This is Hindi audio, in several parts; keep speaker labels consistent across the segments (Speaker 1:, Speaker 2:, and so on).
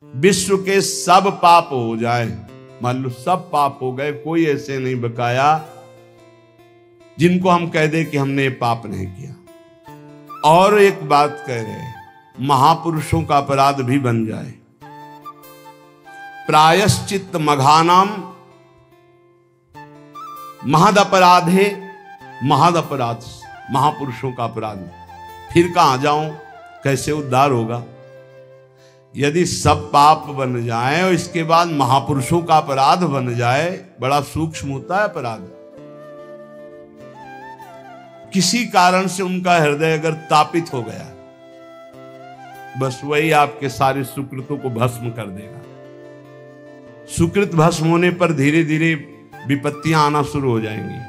Speaker 1: विश्व के सब पाप हो जाए, मान लो सब पाप हो गए, कोई ऐसे नहीं बकाया जिनको हम कह दे कि हमने ये पाप नहीं किया। और एक बात कह रहे, महापुरुषों का अपराध भी बन जाए, प्रायश्चित मघानाम महद अपराध है, महद अपराध महापुरुषों का अपराध, फिर कहां जाऊं, कैसे उद्धार होगा? यदि सब पाप बन जाए और इसके बाद महापुरुषों का अपराध बन जाए, बड़ा सूक्ष्म होता है अपराध। किसी कारण से उनका हृदय अगर तापित हो गया, बस वही आपके सारे सुकृतों को भस्म कर देगा। सुकृत भस्म होने पर धीरे धीरे विपत्तियां आना शुरू हो जाएंगी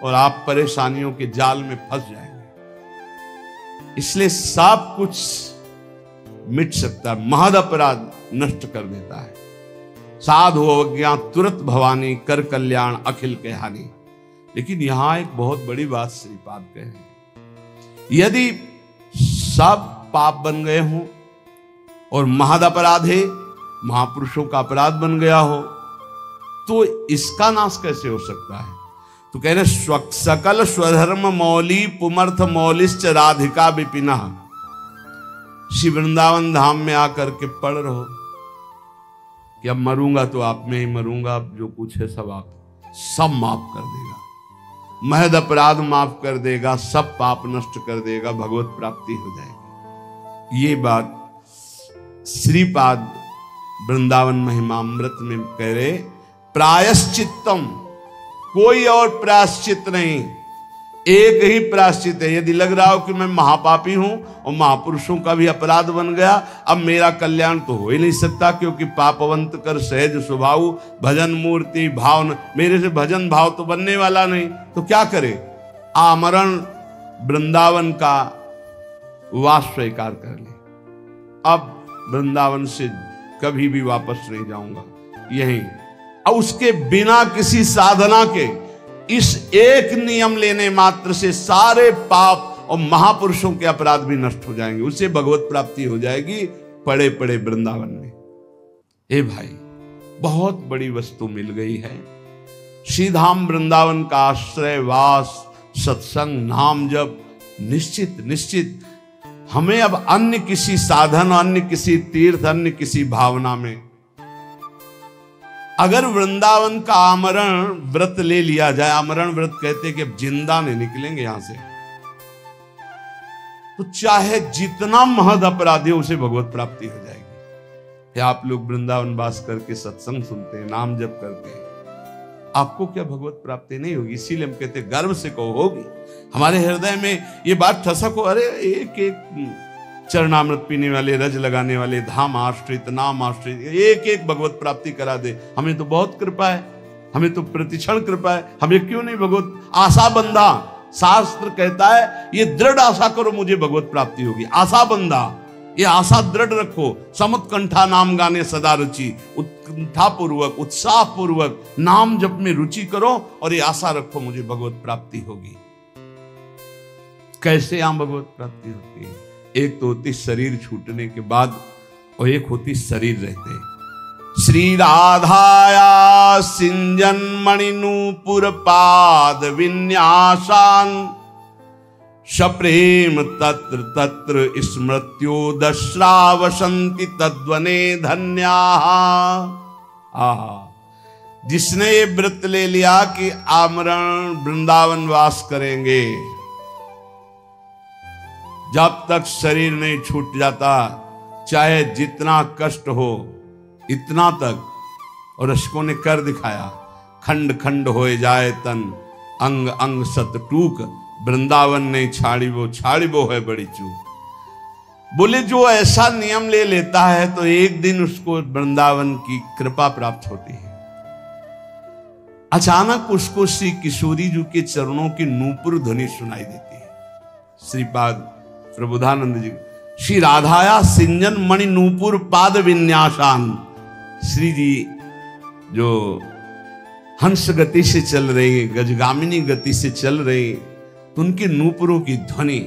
Speaker 1: और आप परेशानियों के जाल में फंस जाएंगे। इसलिए सब कुछ मिट सकता है, महद अपराध नष्ट कर देता है। साधु अवज्ञा तुरंत भवानी, कर कल्याण अखिल के हानि। लेकिन यहां एक बहुत बड़ी बात श्रीपाद कहे हैं, यदि सब पाप बन गए हों और महद अपराध है, महापुरुषों का अपराध बन गया हो, तो इसका नाश कैसे हो सकता है? तो कह रहे सकल स्वधर्म मौली पुमर्थ मौलिश्च राधिका विपिना। श्री वृंदावन धाम में आकर के पढ़ रहो कि अब मरूंगा तो आप में ही मरूंगा, अब जो कुछ है सब आप सब माफ कर देगा, महद अपराध माफ कर देगा, सब पाप नष्ट कर देगा, भगवत प्राप्ति हो जाएगी। ये बात श्रीपाद वृंदावन महिमामृत में कह रहे, प्रायश्चित्तम, कोई और प्रायश्चित नहीं, एक ही प्रायश्चित है। यदि लग रहा हो कि मैं महापापी हूं और महापुरुषों का भी अपराध बन गया, अब मेरा कल्याण तो हो ही नहीं सकता, क्योंकि पापवंत कर सहज स्वभाव भजन मूर्ति भाव, मेरे से भजन भाव तो बनने वाला नहीं, तो क्या करे? आमरण वृंदावन का वास स्वीकार कर ले, अब वृंदावन से कभी भी वापस नहीं जाऊंगा, यहीं। और उसके बिना किसी साधना के इस एक नियम लेने मात्र से सारे पाप और महापुरुषों के अपराध भी नष्ट हो जाएंगे, उसे भगवत प्राप्ति हो जाएगी पड़े पड़े वृंदावन में। ए भाई, बहुत बड़ी वस्तु मिल गई है। श्रीधाम वृंदावन का आश्रय वास, सत्संग, नाम जप, निश्चित निश्चित हमें अब अन्य किसी साधन, अन्य किसी तीर्थ, अन्य किसी भावना में, अगर वृंदावन का आमरण व्रत ले लिया जाए, आमरण व्रत कहते कि अब जिंदा नहीं निकलेंगे यहां से, तो चाहे जितना महद अपराधी हो उसे भगवत प्राप्ति हो जाएगी। आप लोग वृंदावन वास करके सत्संग सुनते हैं, नाम जप करते हैं, आपको क्या भगवत प्राप्ति नहीं होगी? इसीलिए हम कहते हैं गर्व से कहो होगी। हमारे हृदय में ये बात ठसक हो, अरे एक एक चरणामृत पीने वाले, रज लगाने वाले, धाम आश्रित, नाम आश्रित, एक एक भगवत प्राप्ति करा दे, हमें तो बहुत कृपा है, हमें तो प्रतिक्षण कृपा है, हमें क्यों नहीं भगवत आशा बंधा। शास्त्र कहता है ये दृढ़ आशा करो मुझे भगवत प्राप्ति होगी, आशा बंधा, ये आशा दृढ़ रखो। समुत्कंठा नाम गाने सदा रुचि, उत्कंठा पूर्वक उत्साह पूर्वक नाम जप में रुचि करो और ये आशा रखो मुझे भगवत प्राप्ति होगी। कैसे यहां भगवत प्राप्ति होती है? एक तो होती शरीर छूटने के बाद और एक होती शरीर रहते। श्री राधाया सिंजन मणिनूपुर पाद विन्यासान, सप्रेम तत्र तत्र स्मृत्यो दश्रावसंति तद्वने धन्या। जिसने ये व्रत ले लिया कि आमरण वृंदावन वास करेंगे, जब तक शरीर नहीं छूट जाता, चाहे जितना कष्ट हो इतना तक, और रसिकों ने कर दिखाया, खंड खंड होए जाए तन, अंग अंग सत टूक, वृंदावन नहीं छाड़ी वो है बड़ी चूक। बोले जो ऐसा नियम ले लेता है तो एक दिन उसको वृंदावन की कृपा प्राप्त होती है। अचानक उसको श्री किशोरी जी के चरणों की नूपुर ध्वनि सुनाई देती है। श्रीपाद प्रबोधानंद जी, श्री राधाया सिंजन मणि नूपुर पाद विन्यासान, श्री जी जो हंस गति से चल रही, गजगामिनी गति से चल रही, तो उनकी नूपुरों की ध्वनि,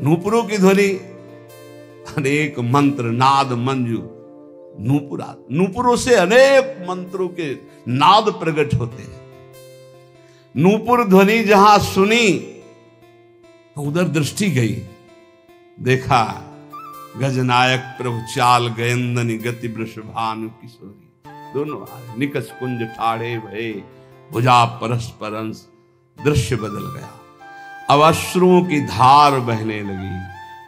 Speaker 1: नूपुरों की ध्वनि, अनेक मंत्र नाद मंजू नूपुरों से अनेक मंत्रों के नाद प्रकट होते हैं। नूपुर ध्वनि जहां सुनी तो उधर दृष्टि गई, देखा गजनायक प्रभु चाल गयंदनी गति वृषभानु किशोरी, दोनों आ रहे। निकष कुंज ठाड़े भये भुजा परस्पर अंश, दृश्य बदल गया। अब अश्रुओं की धार बहने लगी।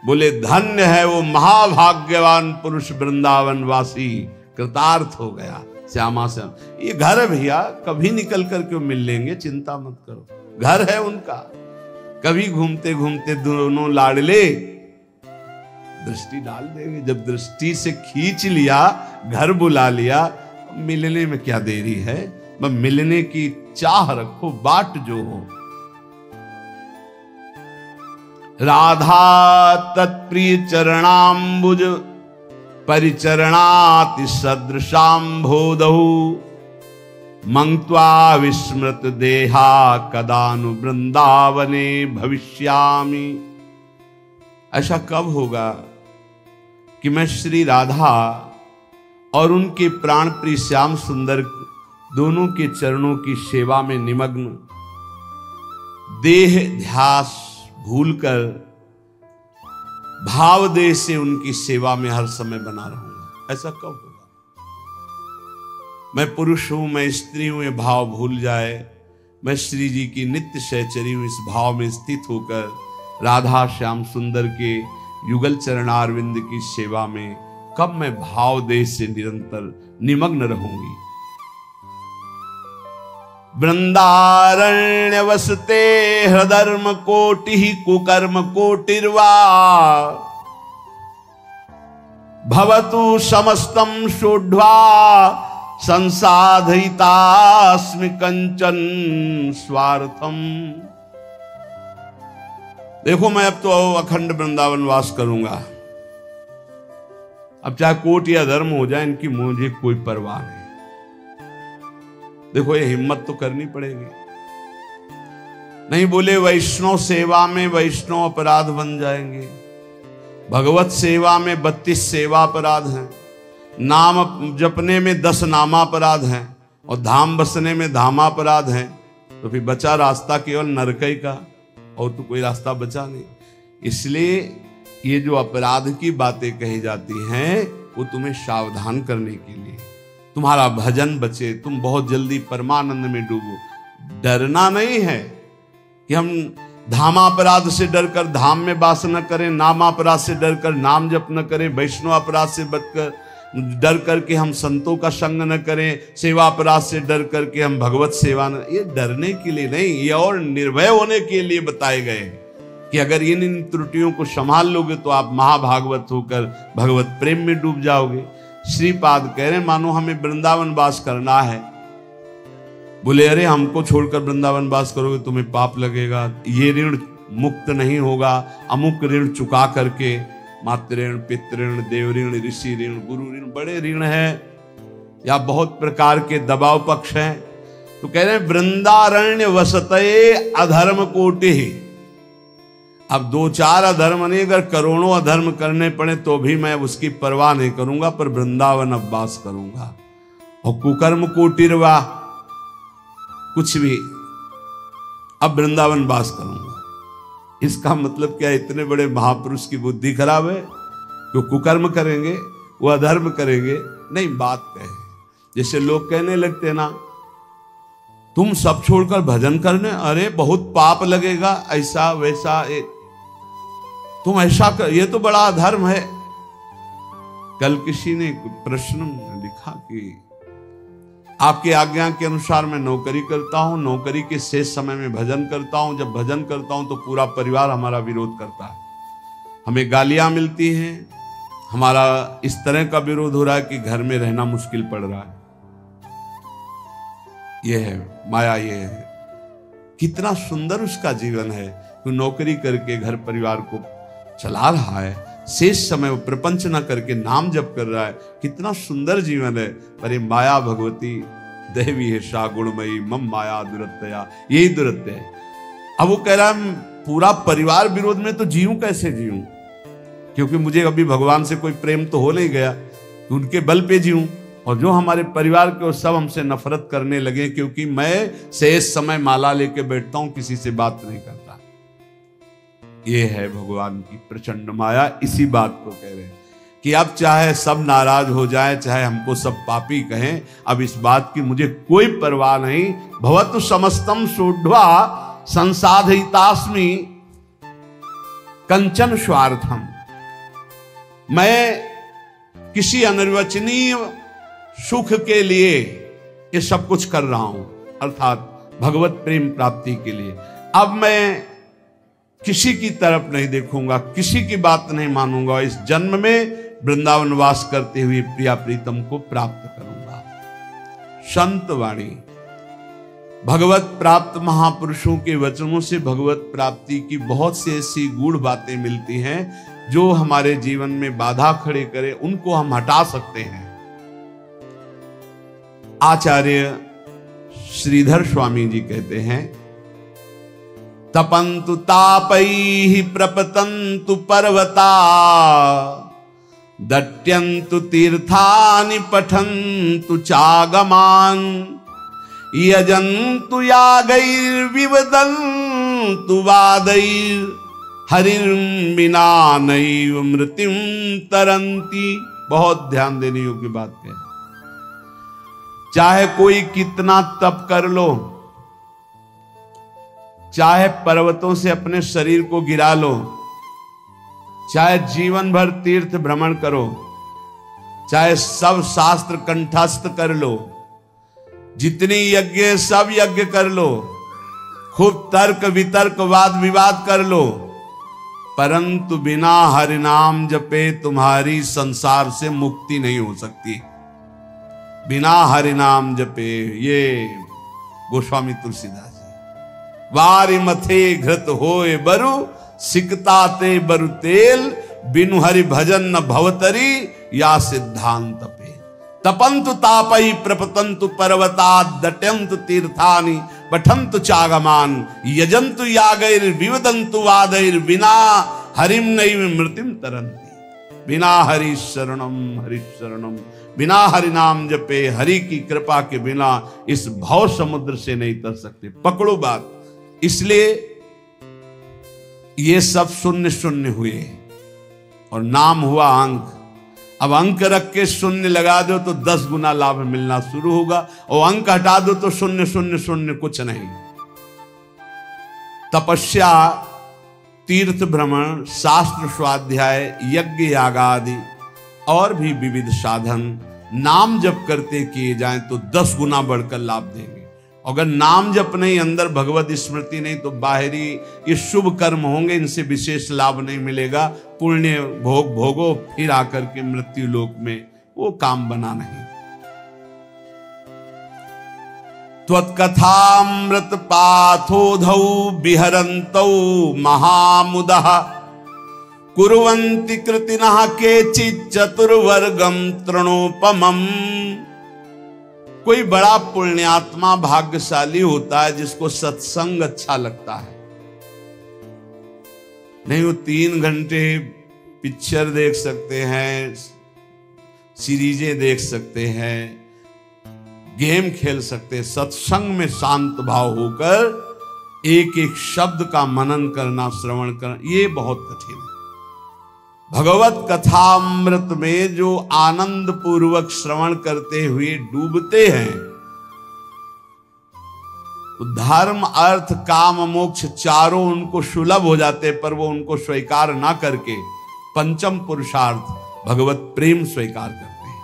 Speaker 1: बोले धन्य है वो महाभाग्यवान पुरुष वृंदावन वासी, कृतार्थ हो गया। श्यामा श्याम ये घर है भैया, कभी निकल करके मिल लेंगे, चिंता मत करो, घर है उनका। कभी घूमते घूमते दोनों लाडले दृष्टि डाल देंगे। जब दृष्टि से खींच लिया, घर बुला लिया, मिलने में क्या देरी है। बस मिलने की चाह रखो, बाट जो हो। राधा तत्प्रिय चरणाम्बुज परिचरणाति सदृशाम्भोदहु, मंक्त्वा विस्मृत देहा कदानु वृंदावने भविष्यामि। ऐसा कब होगा कि मैं श्री राधा और उनके प्राण प्रिय श्याम सुंदर दोनों के चरणों की सेवा में निमग्न, देह ध्यास भूलकर भाव देह से उनकी सेवा में हर समय बना रहूंगा। ऐसा कब होगा? मैं पुरुष हूं, मैं स्त्री हूं, ये भाव भूल जाए। मैं श्री जी की नित्य सहचरी हूं, इस भाव में स्थित होकर राधा श्याम सुंदर के युगल चरणारविंद की सेवा में कब मैं भाव देह से निरंतर निमग्न रहूंगी। वृंदारण्य वसते हृदर्म कोटि कुकर्म कोटिर्वा, भवतु समस्तम शोढ्वा संसाधयितास्मि कंचन स्वार्थम। देखो मैं अब तो अखंड वृंदावन वास करूंगा, अब चाहे कोट या धर्म हो जाए, इनकी मुझे कोई परवाह नहीं। देखो ये हिम्मत तो करनी पड़ेगी। नहीं बोले वैष्णव सेवा में वैष्णव अपराध बन जाएंगे, भगवत सेवा में 32 सेवा अपराध हैं, नाम जपने में 10 नामापराध हैं, और धाम बसने में धामापराध हैं। तो फिर बचा रास्ता केवल नरकई का, और तो कोई रास्ता बचा नहीं। इसलिए ये जो अपराध की बातें कही जाती हैं वो तुम्हें सावधान करने के लिए, तुम्हारा भजन बचे, तुम बहुत जल्दी परमानंद में डूबो। डरना नहीं है कि हम धामापराध से डरकर धाम में वास न करें, नामापराध से डरकर नाम जप न करें, वैष्णव अपराध से बचकर डर करके हम संतों का संग न करें, सेवा अपराध से डर करके हम भगवत सेवा न। ये डरने के लिए नहीं, ये और निर्भय होने के लिए बताए गए कि अगर इन त्रुटियों को संभाल लोगे तो आप महाभागवत होकर भगवत प्रेम में डूब जाओगे। श्रीपाद कह रहे मानो हमें वृंदावन वास करना है। बोले अरे हमको छोड़कर वृंदावन वास करोगे तुम्हें पाप लगेगा, ये ऋण मुक्त नहीं होगा। अमुक ऋण चुका करके, मातृ पितृण, देव ऋण, ऋषि ऋण, गुरु ऋण, बड़े ऋण हैं या बहुत प्रकार के दबाव पक्ष हैं। तो कह रहे हैं वृंदारण्य वसते अधर्म कोटि। अब 2-4 अधर्म नहीं, अगर करोड़ों अधर्म करने पड़े तो भी मैं उसकी परवाह नहीं करूंगा, पर वृंदावन अब वास करूंगा। और कुकर्म कोटिर्वा, कुछ भी, अब वृंदावन वास करूंगा। इसका मतलब क्या, इतने बड़े महापुरुष की बुद्धि खराब है? वो कुकर्म करेंगे, वो अधर्म करेंगे? नहीं, बात कहे जैसे लोग कहने लगते ना, तुम सब छोड़कर भजन करने, अरे बहुत पाप लगेगा, ऐसा वैसा, तुम ऐसा कर, ये तो बड़ा अधर्म है। कल किसी ने प्रश्न लिखा कि आपकी आज्ञा के अनुसार मैं नौकरी करता हूं, नौकरी के शेष समय में भजन करता हूं, जब भजन करता हूं तो पूरा परिवार हमारा विरोध करता है, हमें गालियां मिलती हैं, हमारा इस तरह का विरोध हो रहा है कि घर में रहना मुश्किल पड़ रहा है। यह है माया, ये है। कितना सुंदर उसका जीवन है, तो नौकरी करके घर परिवार को चला रहा है, शेष समय वो प्रपंच न करके नाम जप कर रहा है, कितना सुंदर जीवन है। पर ये माया भगवती देवी है सा गुणमयी मम माया दुरत्या, यही दुरत्य है। अब वो कह रहा है पूरा परिवार विरोध में, तो जीऊं कैसे जीऊं, क्योंकि मुझे अभी भगवान से कोई प्रेम तो हो नहीं गया। कि उनके बल पे जीऊं, और जो हमारे परिवार के वो सब हमसे नफरत करने लगे क्योंकि मैं शेष समय माला लेके बैठता हूं, किसी से बात नहीं करता। ये है भगवान की प्रचंड माया। इसी बात को कह रहे हैं कि अब चाहे सब नाराज हो जाए, चाहे हमको सब पापी कहें, अब इस बात की मुझे कोई परवाह नहीं। भवतु समस्तम सोढ़वा संसाधितास्मि कंचन स्वार्थम। मैं किसी अनिर्वचनीय सुख के लिए ये सब कुछ कर रहा हूं, अर्थात भगवत प्रेम प्राप्ति के लिए। अब मैं किसी की तरफ नहीं देखूंगा, किसी की बात नहीं मानूंगा। इस जन्म में वृंदावन वास करते हुए प्रिया प्रीतम को प्राप्त करूंगा। संत वाणी, भगवत प्राप्त महापुरुषों के वचनों से भगवत प्राप्ति की बहुत सी ऐसी गूढ़ बातें मिलती हैं जो हमारे जीवन में बाधा खड़े करे, उनको हम हटा सकते हैं। आचार्य श्रीधर स्वामी जी कहते हैं, तपंतु तापैहि प्रपतंतु पर्वता, दट्यंतु तीर्थानि पठन्तु चागमान, यजन्तु यागैर्विवदन्तु वादैर्, हरिर्बिना नैव मृत्युं तरन्ति। बहुत ध्यान देने योग्य बात है। चाहे कोई कितना तप कर लो, चाहे पर्वतों से अपने शरीर को गिरा लो, चाहे जीवन भर तीर्थ भ्रमण करो, चाहे सब शास्त्र कंठस्थ कर लो, जितनी यज्ञ सब यज्ञ कर लो, खूब तर्क वितर्क वाद विवाद कर लो, परंतु बिना हरि नाम जपे तुम्हारी संसार से मुक्ति नहीं हो सकती। बिना हरि नाम जपे, ये गोस्वामी तुलसीदास जी। वारि मथे घृत होए बरु, सिकता ते बरु तेल, बिनु हरि भजन न भवतरी, या सिद्धांत पे। तपंतु तापई प्रपतंतु पर्वता, दट्यंतु तीर्थानि पठन्तु चागमान, यजन्तु यागैर विवदन्तु वादैर, बिना हरिम नैव मृत्युम तरन्ति। बिना हरि शरणम, बिना हरि नाम जपे, हरि की कृपा के बिना इस भव समुद्र से नहीं तर सकते। पकड़ो बात। इसलिए ये सब शून्य शून्य हुए और नाम हुआ अंक। अब अंक रख के शून्य लगा दो तो 10 गुना लाभ मिलना शुरू होगा, और अंक हटा दो तो शून्य शून्य शून्य कुछ नहीं। तपस्या, तीर्थ भ्रमण, शास्त्र स्वाध्याय, यज्ञ यागादि और भी विविध साधन नाम जप करते किए जाएं तो 10 गुना बढ़कर लाभ देंगे। अगर नाम जप नहीं, अंदर भगवत स्मृति नहीं, तो बाहरी ये शुभ कर्म होंगे, इनसे विशेष लाभ नहीं मिलेगा। पुण्य भोग भोगो, फिर आकर के मृत्यु लोक में वो काम बना नहीं। त्वत्कथामृत पाथोधौ विहरन्तौ महामुदः, कुर्वन्ति कृतिनः केचित् चतुर्वर्गं तृणोपमम्। कोई बड़ा पुण्यात्मा भाग्यशाली होता है जिसको सत्संग अच्छा लगता है। नहीं, वो 3 घंटे पिक्चर देख सकते हैं, सीरीजें देख सकते हैं, गेम खेल सकते हैं। सत्संग में शांत भाव होकर एक एक शब्द का मनन करना, श्रवण करना, ये बहुत कठिन है। भगवत कथामृत में जो आनंद पूर्वक श्रवण करते हुए डूबते हैं, तो धर्म अर्थ काम मोक्ष चारों उनको सुलभ हो जाते, पर वो उनको स्वीकार ना करके पंचम पुरुषार्थ भगवत प्रेम स्वीकार करते हैं।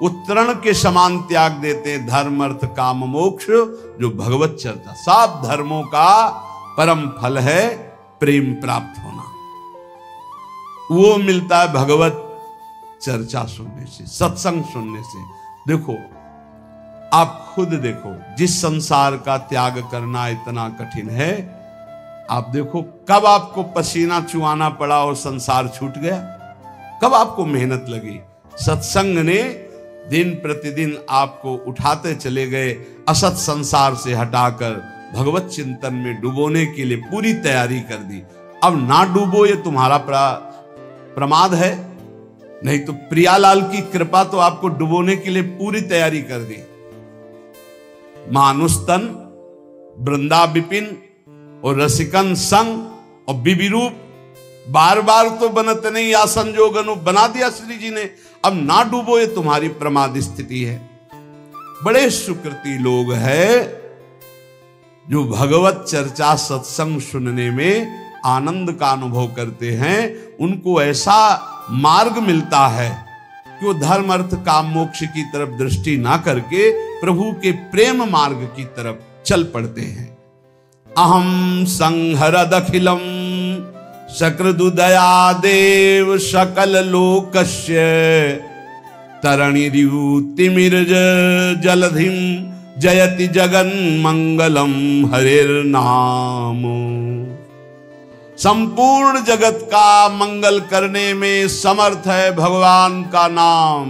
Speaker 1: वो तृण के समान त्याग देते हैं धर्म अर्थ काम मोक्ष, जो भगवत चर्चा। सब धर्मों का परम फल है प्रेम प्राप्त होना। वो मिलता है भगवत चर्चा सुनने से, सत्संग सुनने से। देखो, आप खुद देखो, जिस संसार का त्याग करना इतना कठिन है, आप देखो कब आपको पसीना चुआना पड़ा और संसार छूट गया, कब आपको मेहनत लगी। सत्संग ने दिन प्रतिदिन आपको उठाते चले गए, असत संसार से हटाकर भगवत चिंतन में डुबोने के लिए पूरी तैयारी कर दी। अब ना डूबो, ये तुम्हारा प्रमाद है। नहीं तो प्रियालाल की कृपा तो आपको डुबोने के लिए पूरी तैयारी कर दी। मानुस्तन, वृंदा विपिन और रसिकन संग और बिबी रूप, बार बार तो बनत नहीं या संजोगनु बना दिया श्री जी ने। अब ना डूबो, ये तुम्हारी प्रमाद स्थिति है। बड़े सुकृति लोग हैं जो भगवत चर्चा सत्संग सुनने में आनंद का अनुभव करते हैं। उनको ऐसा मार्ग मिलता है कि वो धर्म अर्थ काम मोक्ष की तरफ दृष्टि ना करके प्रभु के प्रेम मार्ग की तरफ चल पड़ते हैं। अहम संहरदखिलम सकृदुदया देव सकल लोकस्य तरणिरितिमिर्ज जलधिम जयति जगन मंगलम हरिर्नाम। संपूर्ण जगत का मंगल करने में समर्थ है भगवान का नाम,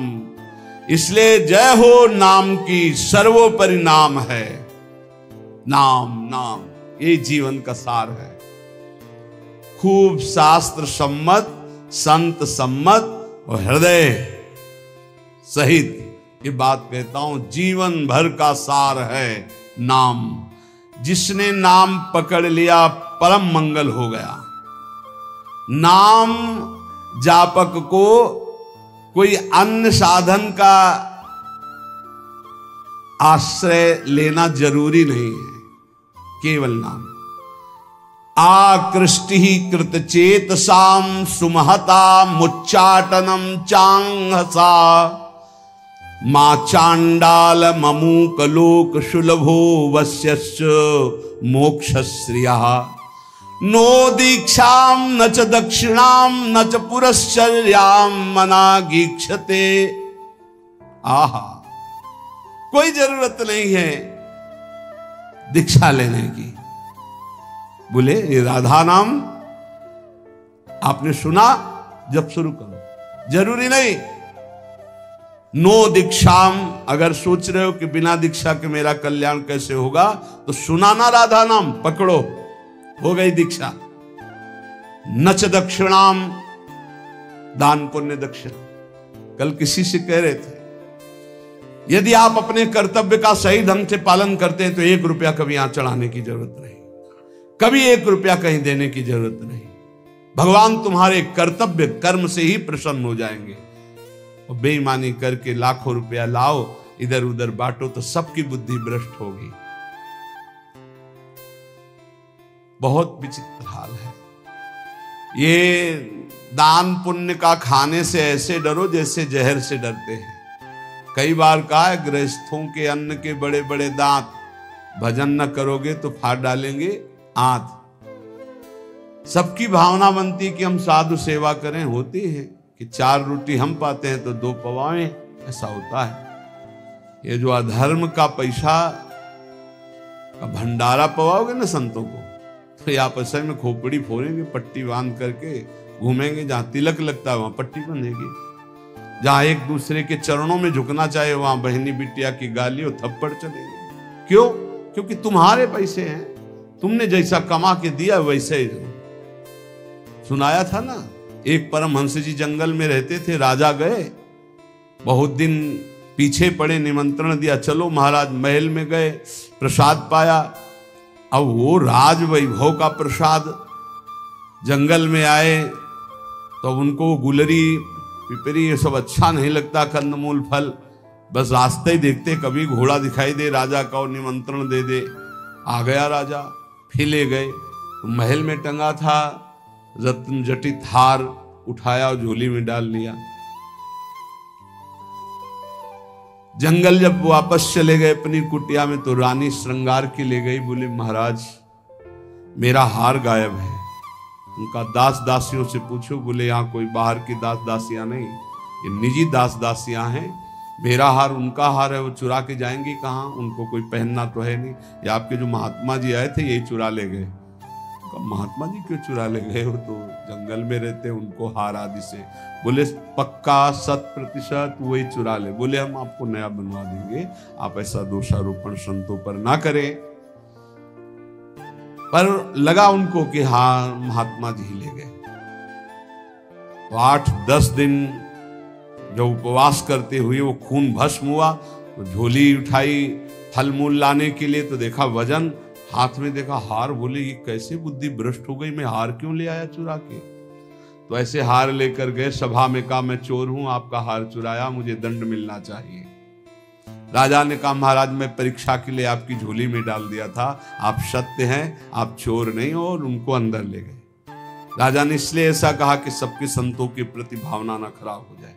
Speaker 1: इसलिए जय हो नाम की, सर्वोपरि नाम है। नाम नाम ये जीवन का सार है। खूब शास्त्र सम्मत, संत सम्मत और हृदय सहित ये बात कहता हूं, जीवन भर का सार है नाम। जिसने नाम पकड़ लिया परम मंगल हो गया। नाम जापक को कोई अन्य साधन का आश्रय लेना जरूरी नहीं है, केवल नाम। आकृष्टि कृत चेतसाम सुमहता मुच्चाटनम चांगसा मां चांडाल ममूक लोक सुलभो वश्यश्च मोक्षश्रिया। नो दीक्षाम न च दक्षिणाम न च पुरश्चर्याम मनागीक्षते। आहा, कोई जरूरत नहीं है दीक्षा लेने की। बोले ये राधा नाम आपने सुना, जब शुरू करो, जरूरी नहीं। नो दीक्षाम, अगर सोच रहे हो कि बिना दीक्षा के मेरा कल्याण कैसे होगा, तो सुना ना राधा नाम, पकड़ो, हो गई दीक्षा। नच दक्षिणाम, दान पुण्य दक्षिणा। कल किसी से कह रहे थे, यदि आप अपने कर्तव्य का सही ढंग से पालन करते हैं तो 1 रुपया कभी यहां चढ़ाने की जरूरत नहीं, कभी 1 रुपया कहीं देने की जरूरत नहीं। भगवान तुम्हारे कर्तव्य कर्म से ही प्रसन्न हो जाएंगे। और बेईमानी करके लाखों रुपया लाओ, इधर उधर बांटो, तो सबकी बुद्धि भ्रष्ट होगी। बहुत विचित्र हाल है। ये दान पुण्य का खाने से ऐसे डरो जैसे जहर से डरते हैं। कई बार कहा है, गृहस्थों के अन्न के बड़े बड़े दांत, भजन न करोगे तो फाड़ डालेंगे आंत। सबकी भावना बनती कि हम साधु सेवा करें, होती है कि 4 रोटी हम पाते हैं तो 2 पवाएं, ऐसा होता है। ये जो अधर्म का पैसा का भंडारा पवाओगे ना संतों को, तो आप ऐसे में खोपड़ी फोड़ेंगे, पट्टी बांध करके घूमेंगे। जहां तिलक लगता है वहां पट्टी बंधेगी, जहां एक दूसरे के चरणों में झुकना चाहे वहां बहनी बिटिया की गाली और थप्पड़ चलेंगे। क्यों? क्योंकि तुम्हारे पैसे हैं, तुमने जैसा कमा के दिया वैसे ही दो। सुनाया था ना, एक परमहंस जी जंगल में रहते थे, राजा गए, बहुत दिन पीछे पड़े, निमंत्रण दिया, चलो महाराज। महल में गए, प्रसाद पाया। अब वो राज वैभव का प्रसाद, जंगल में आए तो उनको गुलरी पिपरी ये सब अच्छा नहीं लगता, कंदमूल फल, बस रास्ते ही देखते कभी घोड़ा दिखाई दे राजा का और निमंत्रण दे दे। आ गया राजा, फिर ले गए तो महल में टंगा था रत्न जटित हार, उठाया और झोली में डाल लिया। जंगल जब वापस चले गए अपनी कुटिया में तो रानी श्रृंगार की ले गई, बोले महाराज मेरा हार गायब है। उनका दास दासियों से पूछो, बोले यहाँ कोई बाहर की दास दासियां नहीं, ये निजी दास दासियां हैं। मेरा हार उनका हार है, वो चुरा के जाएंगी कहाँ? उनको कोई पहनना तो है नहीं। ये आपके जो महात्मा जी आए थे यही चुरा ले गए। महात्मा जी क्यों चुरा ले गए? हो तो जंगल में रहते, उनको हार आदि से। बोले पक्का 100% वही चुरा ले। बोले हम आपको नया बनवा देंगे, आप ऐसा दोषारोपण संतों पर ना करें। पर लगा उनको कि हाँ महात्मा जी ले गए। तो 8-10 दिन जब उपवास करते हुए वो खून भस्म हुआ तो झोली उठाई फल मूल लाने के लिए, तो देखा वजन, हाथ में देखा हार, बोले ये कैसे बुद्धि भ्रष्ट हो गई, मैं हार क्यों ले आया चुरा के। तो ऐसे हार लेकर गए, सभा में कहा मैं चोर हूं, आपका हार चुराया, मुझे दंड मिलना चाहिए। राजा ने कहा महाराज मैं परीक्षा के लिए आपकी झोली में डाल दिया था, आप सत्य हैं, आप चोर नहीं हो, और उनको अंदर ले गए। राजा ने इसलिए ऐसा कहा कि सबके संतों के प्रति भावना ना खराब हो जाए।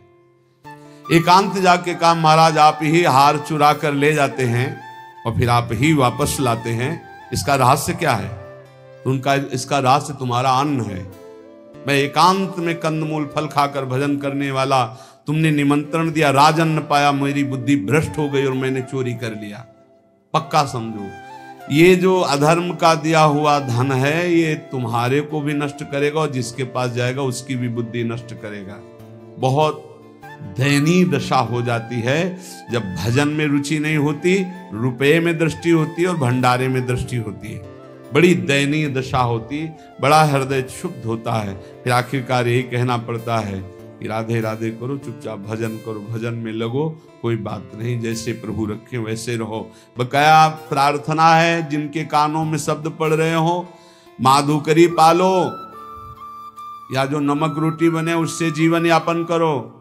Speaker 1: एकांत जाके कहा महाराज आप ही हार चुरा कर ले जाते हैं और फिर आप ही वापस लाते हैं, इसका रहस्य क्या है? तो उनका इसका रहस्य तुम्हारा अन्न है। मैं एकांत में कंदमूल फल खाकर भजन करने वाला, तुमने निमंत्रण दिया, राजन पाया, मेरी बुद्धि भ्रष्ट हो गई और मैंने चोरी कर लिया। पक्का समझो ये जो अधर्म का दिया हुआ धन है ये तुम्हारे को भी नष्ट करेगा और जिसके पास जाएगा उसकी भी बुद्धि नष्ट करेगा। बहुत दयनीय दशा हो जाती है जब भजन में रुचि नहीं होती, रुपये में दृष्टि होती है और भंडारे में दृष्टि होती है। बड़ी दयनीय दशा होती, बड़ा हृदय क्षुब्ध होता है। फिर आखिरकार यही कहना पड़ता है कि राधे राधे करो, चुपचाप भजन करो, भजन में लगो, कोई बात नहीं, जैसे प्रभु रखे वैसे रहो। बकाया प्रार्थना है जिनके कानों में शब्द पड़ रहे हो, माधुकरी पालो या जो नमक रोटी बने उससे जीवन यापन करो।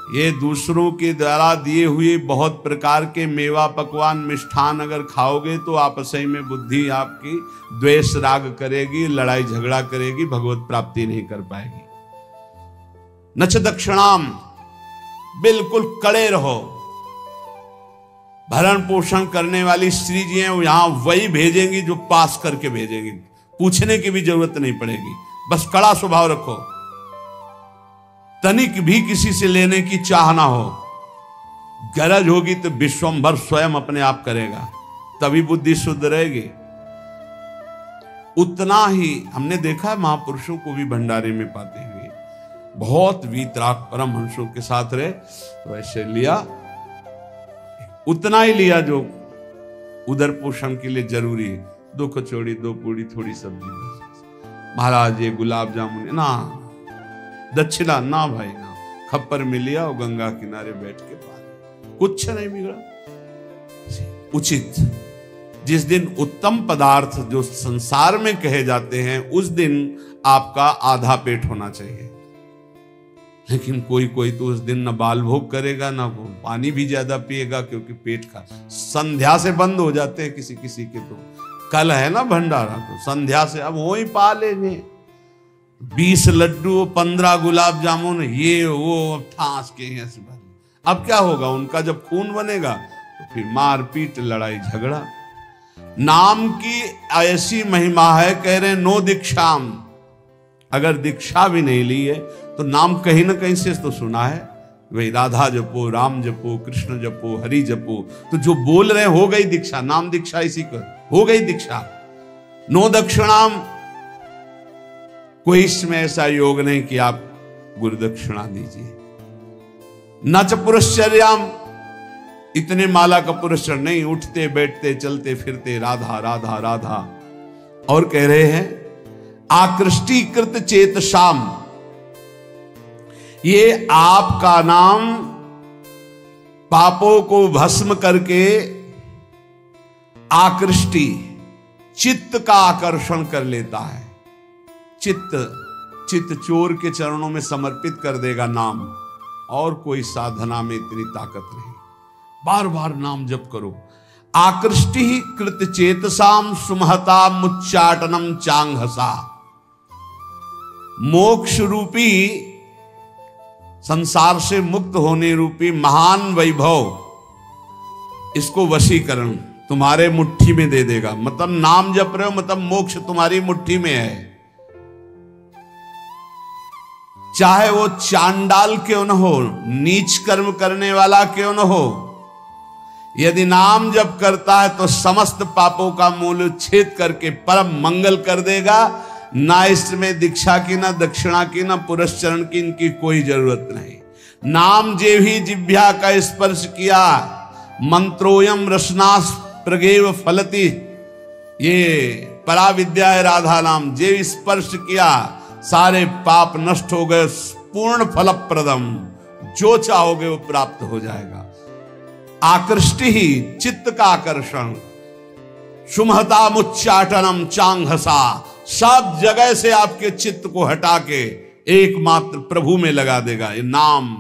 Speaker 1: ये दूसरों के द्वारा दिए हुए बहुत प्रकार के मेवा पकवान मिष्ठान अगर खाओगे तो आपस में बुद्धि आपकी द्वेष राग करेगी, लड़ाई झगड़ा करेगी, भगवत प्राप्ति नहीं कर पाएगी। नच दक्षिणाम, बिल्कुल कड़े रहो। भरण पोषण करने वाली स्त्री जी हैं, यहां वही भेजेंगी जो पास करके भेजेंगी, पूछने की भी जरूरत नहीं पड़ेगी, बस कड़ा स्वभाव रखो, तनिक भी किसी से लेने की चाह ना हो। गरज होगी तो विश्वंभर स्वयं अपने आप करेगा, तभी बुद्धि शुद्ध रहेगी। उतना ही हमने देखा है महापुरुषों को भी भंडारे में पाते हुए, बहुत वीतराग परमहंसों के साथ रहे तो ऐसे लिया, उतना ही लिया जो उदर पोषण के लिए जरूरी है। 2 कचौड़ी 2 पूड़ी थोड़ी सब्जी, महाराज ये गुलाब जामुन ना, दक्षिणा ना भाई ना, खप्पर में लिया और गंगा किनारे बैठ के पा, कुछ नहीं बिगड़ा। उचित जिस दिन उत्तम पदार्थ जो संसार में कहे जाते हैं उस दिन आपका आधा पेट होना चाहिए, लेकिन कोई कोई तो उस दिन न बाल भोग करेगा ना पानी भी ज्यादा पिएगा, क्योंकि पेट का संध्या से बंद हो जाते हैं किसी किसी के। तो कल है ना भंडारा, तो संध्या से अब वो ही पा लेंगे, 20 लड्डू 15 गुलाब जामुन ये वो अब ठास के हैं। अब क्या होगा उनका, जब खून बनेगा तो फिर मारपीट लड़ाई झगड़ा। नाम की ऐसी महिमा है, कह रहे नो दीक्षाम, अगर दीक्षा भी नहीं ली है तो नाम कहीं ना कहीं से तो सुना है, वही राधा जपो, राम जपो, कृष्ण जपो, हरि जपो, तो जो बोल रहे हो गई दीक्षा, नाम दीक्षा इसी को हो गई दीक्षा। नो दक्षिणाम, कोई इसमें ऐसा योग नहीं कि आप गुरु दक्षिणा दीजिए। न च पुरश्चर्याम, इतने माला का पुरस्कार नहीं, उठते बैठते चलते फिरते राधा राधा राधा। और कह रहे हैं आकृष्टीकृत चेतसाम, ये आपका नाम पापों को भस्म करके आकृष्टि चित्त का आकर्षण कर लेता है। चित्त चोर के चरणों में समर्पित कर देगा नाम, और कोई साधना में इतनी ताकत नहीं। बार बार नाम जप करो। आकृष्टि कृत चेतसाम सुमहता मुच्चाटनम चांगहसा, मोक्ष रूपी संसार से मुक्त होने रूपी महान वैभव, इसको वशीकरण तुम्हारे मुट्ठी में दे देगा। मतलब नाम जप रहे हो मतलब मोक्ष तुम्हारी मुट्ठी में है, चाहे वो चांडाल क्यों न हो, नीच कर्म करने वाला क्यों न हो। यदि नाम जप करता है तो समस्त पापों का मूल छेद करके परम मंगल कर देगा। ना इसमें दीक्षा की, ना दक्षिणा की, ना पुरस्चरण की, इनकी कोई जरूरत नहीं। नाम जे भी जिह्वा का स्पर्श किया, मंत्रोयम रसनास प्रगेव फलति, ये पराविद्या है राधा नाम, जे स्पर्श किया सारे पाप नष्ट हो गए। पूर्ण फलप्रदम, जो चाहोगे वो प्राप्त हो जाएगा। आकृष्टि ही चित्त का आकर्षण, शुमहता मुच्चाटनम चांगहसा, सब जगह से आपके चित्त को हटा के एकमात्र प्रभु में लगा देगा। ये नाम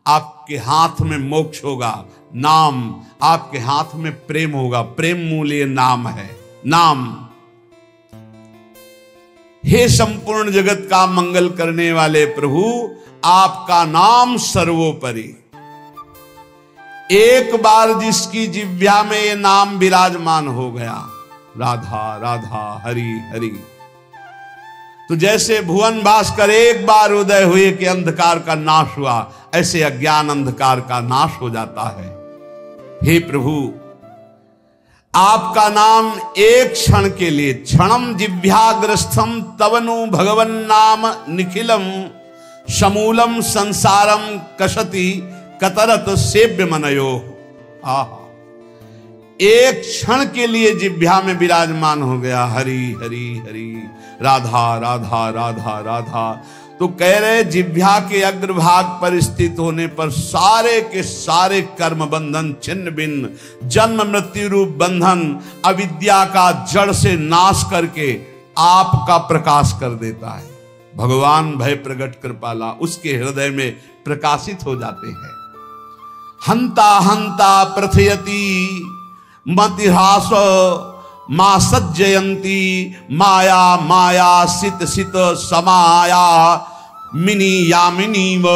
Speaker 1: आपके हाथ में मोक्ष होगा, नाम आपके हाथ में प्रेम होगा, प्रेम मूल्य नाम है। नाम, हे संपूर्ण जगत का मंगल करने वाले प्रभु, आपका नाम सर्वोपरि। एक बार जिसकी जिह्वा में ये नाम विराजमान हो गया, राधा राधा हरि हरि, तो जैसे भुवन भास्कर एक बार उदय हुए कि अंधकार का नाश हुआ, ऐसे अज्ञान अंधकार का नाश हो जाता है। हे प्रभु, आपका नाम एक क्षण के लिए, क्षणम जिह्वाग्रस्थम तवनु भगवन नाम निखिलम समूलम संसारम कसति कतरत सेव्य मनयो। आहा, एक क्षण के लिए जिह्वा में विराजमान हो गया, हरि हरि हरि, राधा राधा राधा राधा। तो कह रहे जिह्वा के अग्रभाग पर स्थित होने पर सारे के सारे कर्म बंधन छिन्न भिन्न, जन्म मृत्यु रूप बंधन अविद्या का जड़ से नाश करके आपका प्रकाश कर देता है। भगवान भय प्रगट कृपाला उसके हृदय में प्रकाशित हो जाते हैं। हंता हंता प्रथयति मतिहास मां सज्जयंती माया माया सित सित समाया मिनी यामिनी व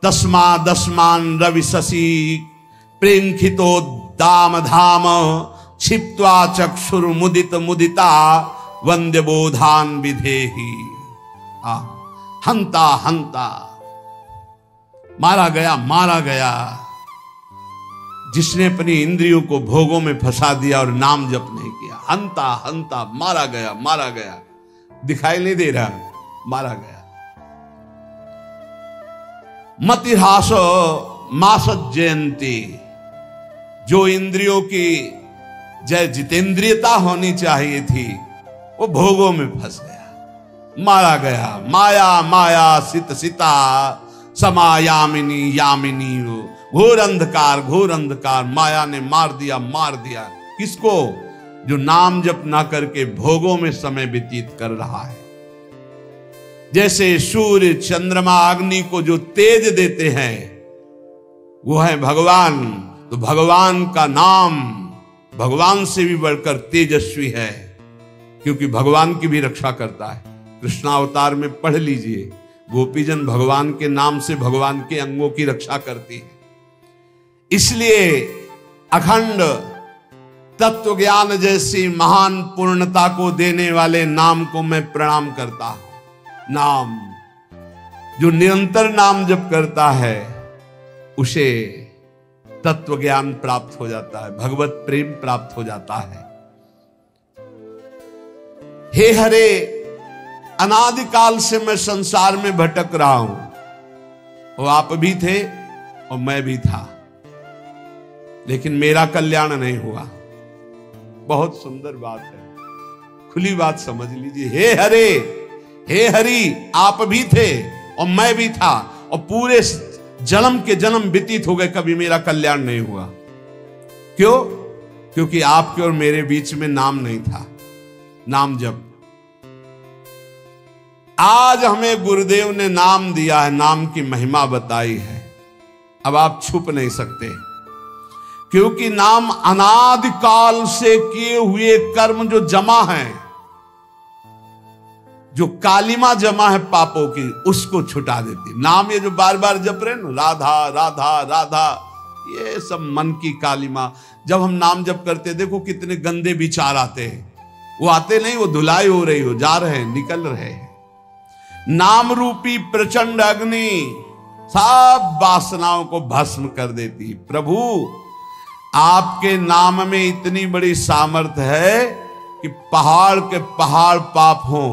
Speaker 1: तस्मा दस्मान रवि शशि प्रेंखितो दाम धाम क्षिप्त्वा चक्षुर मुदित मुदिता वंद्य बोधान विधेहि। हंता हंता, मारा गया मारा गया, जिसने अपनी इंद्रियों को भोगों में फंसा दिया और नाम जप नहीं किया। हंता हंता, मारा गया मारा गया, दिखाई नहीं दे रहा, मारा गया। मतिहास मास जयंती, जो इंद्रियों की जय जितेंद्रियता होनी चाहिए थी वो भोगों में फंस गया, मारा गया। माया माया सित सिता समायामिनी यामिनी, घोर अंधकार माया ने मार दिया मार दिया। किसको? जो नाम जप ना करके भोगों में समय व्यतीत कर रहा है। जैसे सूर्य चंद्रमा अग्नि को जो तेज देते हैं वो है भगवान, तो भगवान का नाम भगवान से भी बढ़कर तेजस्वी है, क्योंकि भगवान की भी रक्षा करता है। कृष्णावतार में पढ़ लीजिए, गोपीजन भगवान के नाम से भगवान के अंगों की रक्षा करती है। इसलिए अखंड तत्व ज्ञान जैसी महान पूर्णता को देने वाले नाम को मैं प्रणाम करता हूं। नाम, जो निरंतर नाम जप करता है उसे तत्व ज्ञान प्राप्त हो जाता है, भगवत प्रेम प्राप्त हो जाता है। हे हरे, अनादिकाल से मैं संसार में भटक रहा हूं, वो आप भी थे और मैं भी था, लेकिन मेरा कल्याण नहीं हुआ। बहुत सुंदर बात है, खुली बात समझ लीजिए। हे हरे, हे हरि, आप भी थे और मैं भी था, और पूरे जन्म के जन्म व्यतीत हो गए, कभी मेरा कल्याण नहीं हुआ। क्यों? क्योंकि आपके और मेरे बीच में नाम नहीं था, नाम जप। आज हमें गुरुदेव ने नाम दिया है, नाम की महिमा बताई है, अब आप छुप नहीं सकते, क्योंकि नाम अनादिकाल से किए हुए कर्म जो जमा है, जो कालिमा जमा है पापों की, उसको छुटा देती। नाम ये जो बार बार जप रहे ना, राधा राधा राधा, ये सब मन की कालिमा। जब हम नाम जप करते, देखो कितने गंदे विचार आते हैं, वो आते नहीं, वो धुलाई हो रही हो, जा रहे हैं, निकल रहे हैं। नाम रूपी प्रचंड अग्नि सब वासनाओं को भस्म कर देती। प्रभु, आपके नाम में इतनी बड़ी सामर्थ्य है कि पहाड़ के पहाड़ पाप हों,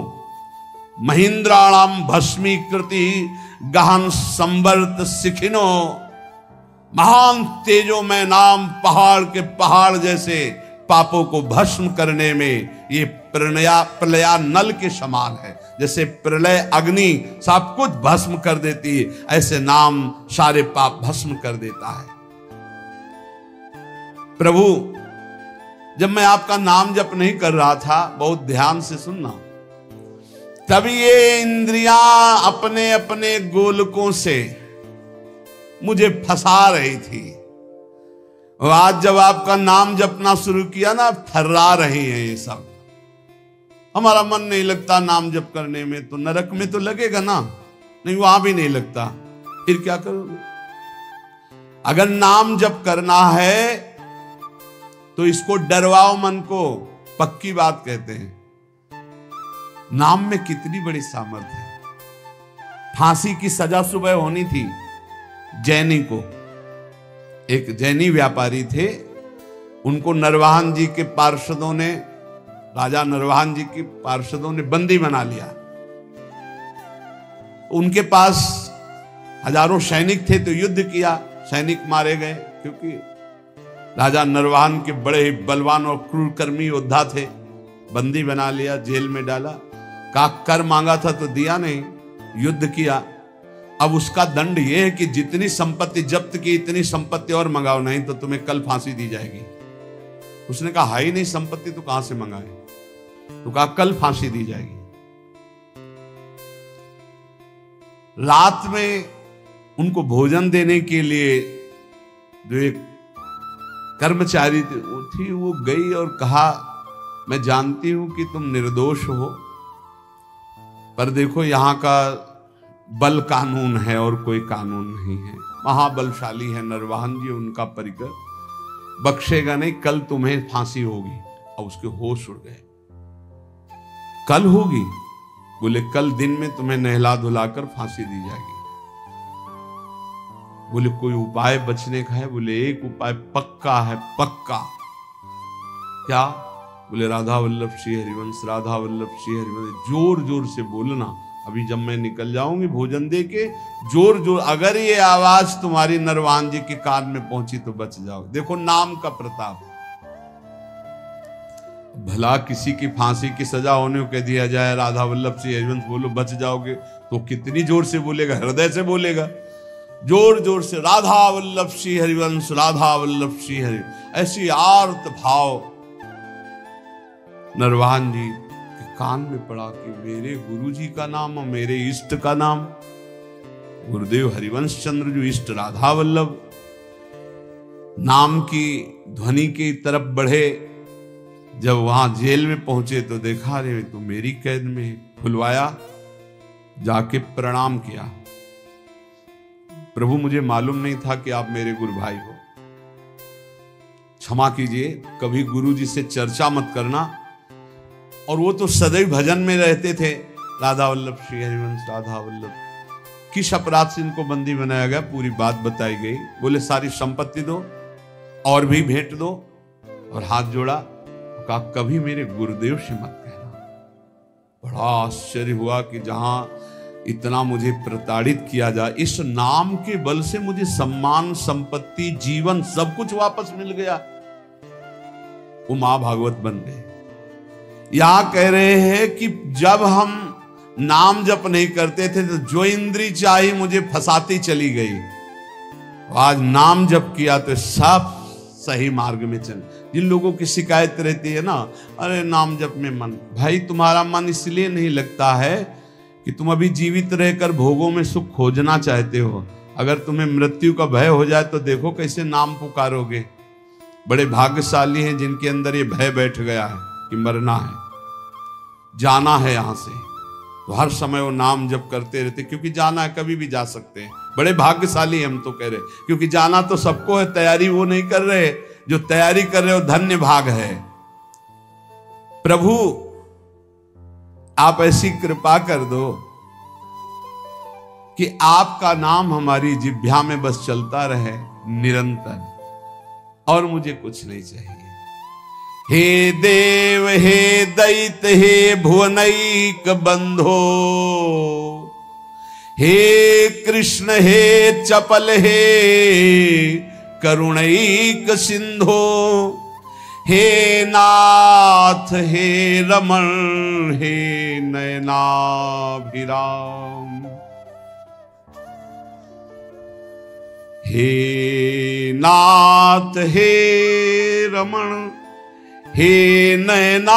Speaker 1: महेंद्राणाम भस्मीकृति गहन संवर्त सिखिनो, महान तेजो में नाम पहाड़ के पहाड़ जैसे पापों को भस्म करने में ये प्रलया नल के समान है। जैसे प्रलय अग्नि सब कुछ भस्म कर देती है, ऐसे नाम सारे पाप भस्म कर देता है। प्रभु, जब मैं आपका नाम जप नहीं कर रहा था, बहुत ध्यान से सुनना, तभी ये इंद्रियां अपने अपने गोलकों से मुझे फंसा रही थी। और आज जब आपका नाम जपना शुरू किया ना, थर्रा रही हैं ये सब। हमारा मन नहीं लगता नाम जप करने में, तो नरक में तो लगेगा ना, नहीं वहां भी नहीं लगता, फिर क्या करोगे? अगर नाम जप करना है तो इसको डरवाओ मन को, पक्की बात कहते हैं। नाम में कितनी बड़ी सामर्थ्य है। फांसी की सजा सुबह होनी थी जैनी को। एक जैनी व्यापारी थे, उनको नरवाहन जी के पार्षदों ने, राजा नरवाहन जी के पार्षदों ने बंदी बना लिया। उनके पास हजारों सैनिक थे, तो युद्ध किया, सैनिक मारे गए, क्योंकि राजा नरवाहन के बड़े ही बलवान और क्रूर कर्मी योद्धा थे। बंदी बना लिया, जेल में डाला, कहा कर मांगा था तो दिया नहीं, युद्ध किया। अब उसका दंड यह है कि जितनी संपत्ति जब्त की इतनी संपत्ति और मंगाओ, नहीं तो तुम्हें कल फांसी दी जाएगी। उसने कहा है ही नहीं संपत्ति तो कहां से मंगाए, तो कहा कल फांसी दी जाएगी। रात में उनको भोजन देने के लिए जो एक कर्मचारी थी वो गई और कहा, मैं जानती हूं कि तुम निर्दोष हो, पर देखो यहां का बल कानून है और कोई कानून नहीं है। महाबलशाली है नरवाहन जी, उनका परिकर बख्शेगा नहीं, कल तुम्हें फांसी होगी। और उसके होश उड़ गए। कल होगी? बोले कल दिन में तुम्हें नहला धुलाकर फांसी दी जाएगी। बोले कोई उपाय बचने का है? बोले एक उपाय पक्का है, पक्का। क्या? बोले राधा वल्लभ श्री हरिवंश, राधा वल्लभ श्री हरिवंश। जोर जोर से बोलना, अभी जब मैं निकल जाऊंगी भोजन दे के, जोर जोर, अगर ये आवाज तुम्हारी नरवाहन जी के कान में पहुंची तो बच जाओ। देखो नाम का प्रताप। भला किसी की फांसी की सजा होने को कह दिया जाए राधा वल्लभ श्री हरिवंश बोलो बच जाओगे, तो कितनी जोर से बोलेगा? हृदय से बोलेगा, जोर जोर से, राधा वल्लभ श्री हरिवंश, राधा वल्लभ श्री हरि। ऐसी आर्त भाव नरवाहन जी के कान में पड़ा कि मेरे गुरु जी का नाम और मेरे इष्ट का नाम, गुरुदेव हरिवंश चंद्र जो इष्ट राधा वल्लभ, नाम की ध्वनि की तरफ बढ़े। जब वहां जेल में पहुंचे तो देखा रे तो मेरी कैद में। खुलवाया, जाके प्रणाम किया, प्रभु मुझे मालूम नहीं था कि आप मेरे गुरु भाई हो, क्षमा कीजिए, कभी गुरु जी से चर्चा मत करना। और वो तो सदैव भजन में रहते थे, राधा वल्लभ श्री हरिवंश, राधा वल्लभ। किस अपराध से इनको बंदी बनाया गया, पूरी बात बताई गई। बोले सारी संपत्ति दो और भी भेंट दो, और हाथ जोड़ा, कहा कभी मेरे गुरुदेव से मत कहना। बड़ा आश्चर्य हुआ कि जहां इतना मुझे प्रताड़ित किया जाए, इस नाम के बल से मुझे सम्मान, संपत्ति, जीवन सब कुछ वापस मिल गया। वो मां भागवत बन गए। यहां कह रहे हैं कि जब हम नाम जप नहीं करते थे तो जो इंद्री चाही मुझे फंसाती चली गई, आज नाम जप किया तो सब सही मार्ग में चल। जिन लोगों की शिकायत रहती है ना, अरे नाम जप में मन, भाई तुम्हारा मन इसलिए नहीं लगता है कि तुम अभी जीवित रहकर भोगों में सुख खोजना चाहते हो। अगर तुम्हें मृत्यु का भय हो जाए तो देखो कैसे नाम पुकारोगे। बड़े भाग्यशाली हैं जिनके अंदर ये भय बैठ गया है कि मरना है, जाना है यहां से, तो हर समय वो नाम जप करते रहते, क्योंकि जाना है, कभी भी जा सकते हैं। बड़े भाग्यशाली हम तो कह रहे, क्योंकि जाना तो सबको है, तैयारी वो नहीं कर रहे, जो तैयारी कर रहे हो धन्य भाग है। प्रभु आप ऐसी कृपा कर दो कि आपका नाम हमारी जिह्वा में बस चलता रहे निरंतर, और मुझे कुछ नहीं चाहिए। हे देव हे दैत हे भुवनैक बंधो, हे कृष्ण हे चपल हे करुणैक सिंधो, हे नाथ हे रमण हे नयनाभिराम, हे नाथ हे रमण हे नयनाभिराम,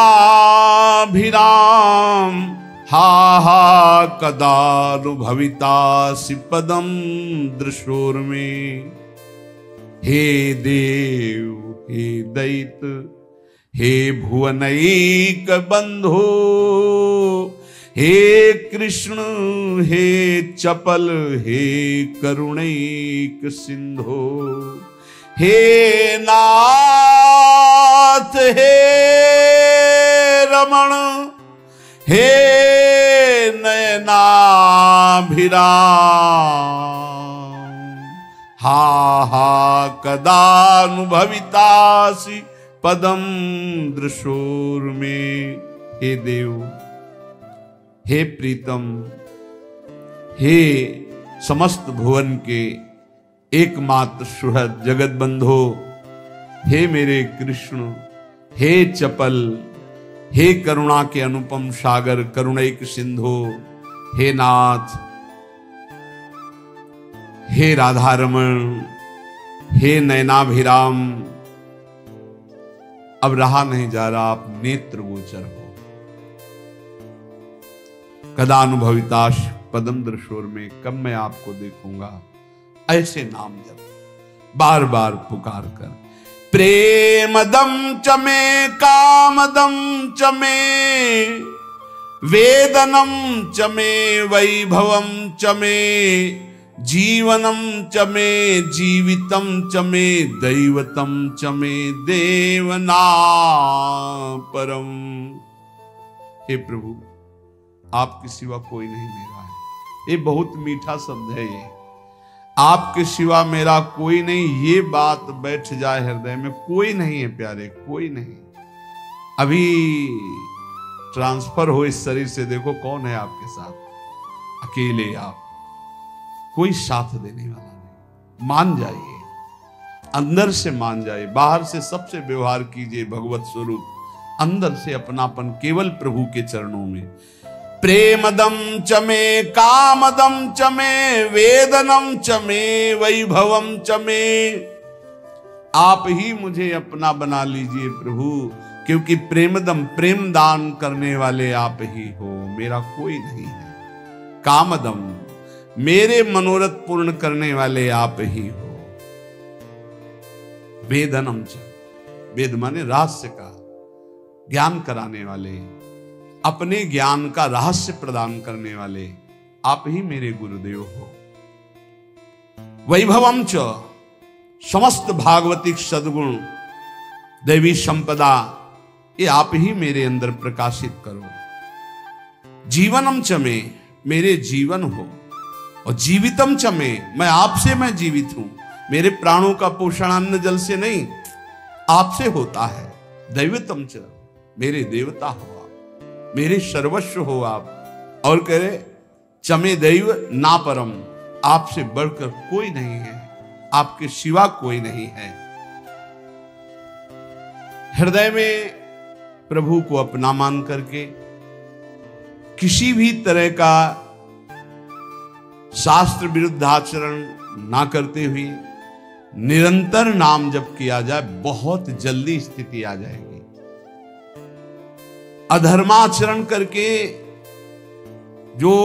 Speaker 1: हा हा कदानुभवितासि पदम दृशोर्मे, हे देव हे दैत हे भुवनैक बंधो, हे कृष्ण हे चपल हे करुणैक सिंधो, हे नाथ हे रमण हे नयनाभिराम, हा हा कदानुभवितासि पदम दृशोर्मे, हे देव हे प्रीतम हे समस्त भुवन के एकमात्र सुहृद जगत बंधो, हे मेरे कृष्ण हे चपल हे करुणा के अनुपम सागर करुणैक सिंधो, हे नाथ हे राधारमण हे नयनाभिराम, अब रहा नहीं जा रहा, आप नेत्र गोचर हो। कदानुभविताश पदम दृशोर में, कब मैं आपको देखूंगा। ऐसे नाम जप बार बार पुकार कर, प्रेमदम चमे कामदम चमे वेदनम चमे वैभवम चमे जीवनम चमे जीवितम चमे दैवतम चमे देवना परम। हे प्रभु, आपके सिवा कोई नहीं मेरा है। ये बहुत मीठा शब्द है, ये आपके सिवा मेरा कोई नहीं, ये बात बैठ जाए हृदय में। कोई नहीं है प्यारे, कोई नहीं। अभी ट्रांसफर हो इस शरीर से, देखो कौन है आपके साथ। अकेले आप, कोई साथ देने वाला नहीं। मान जाइए, अंदर से मान जाइए। बाहर से सबसे व्यवहार कीजिए भगवत स्वरूप, अंदर से अपनापन केवल प्रभु के चरणों में। प्रेमदम चमे कामदम चमे वेदनम चमे वैभवम चमे। आप ही मुझे अपना बना लीजिए प्रभु, क्योंकि प्रेमदम प्रेम दान करने वाले आप ही हो, मेरा कोई नहीं है। कामदम मेरे मनोरथ पूर्ण करने वाले आप ही हो। वेदनम च, वेद माने रहस्य का ज्ञान कराने वाले, अपने ज्ञान का रहस्य प्रदान करने वाले आप ही मेरे गुरुदेव हो। वैभवम च, समस्त भागवतिक सद्गुण दैवी संपदा ये आप ही मेरे अंदर प्रकाशित करो। जीवनम च में मेरे जीवन हो, और जीवितम च में मैं आपसे मैं जीवित हूं। मेरे प्राणों का पोषण अन्न जल से नहीं, आपसे होता है। दैवतम च, मेरे देवता हो आप, मेरे सर्वस्व हो आप। और कह रहे चमे दैव ना परम, आपसे बढ़कर कोई नहीं है, आपके सिवा कोई नहीं है। हृदय में प्रभु को अपना मान करके किसी भी तरह का शास्त्र विरुद्ध आचरण ना करते हुए निरंतर नाम जप किया जाए, बहुत जल्दी स्थिति आ जाएगी। अधर्माचरण करके जो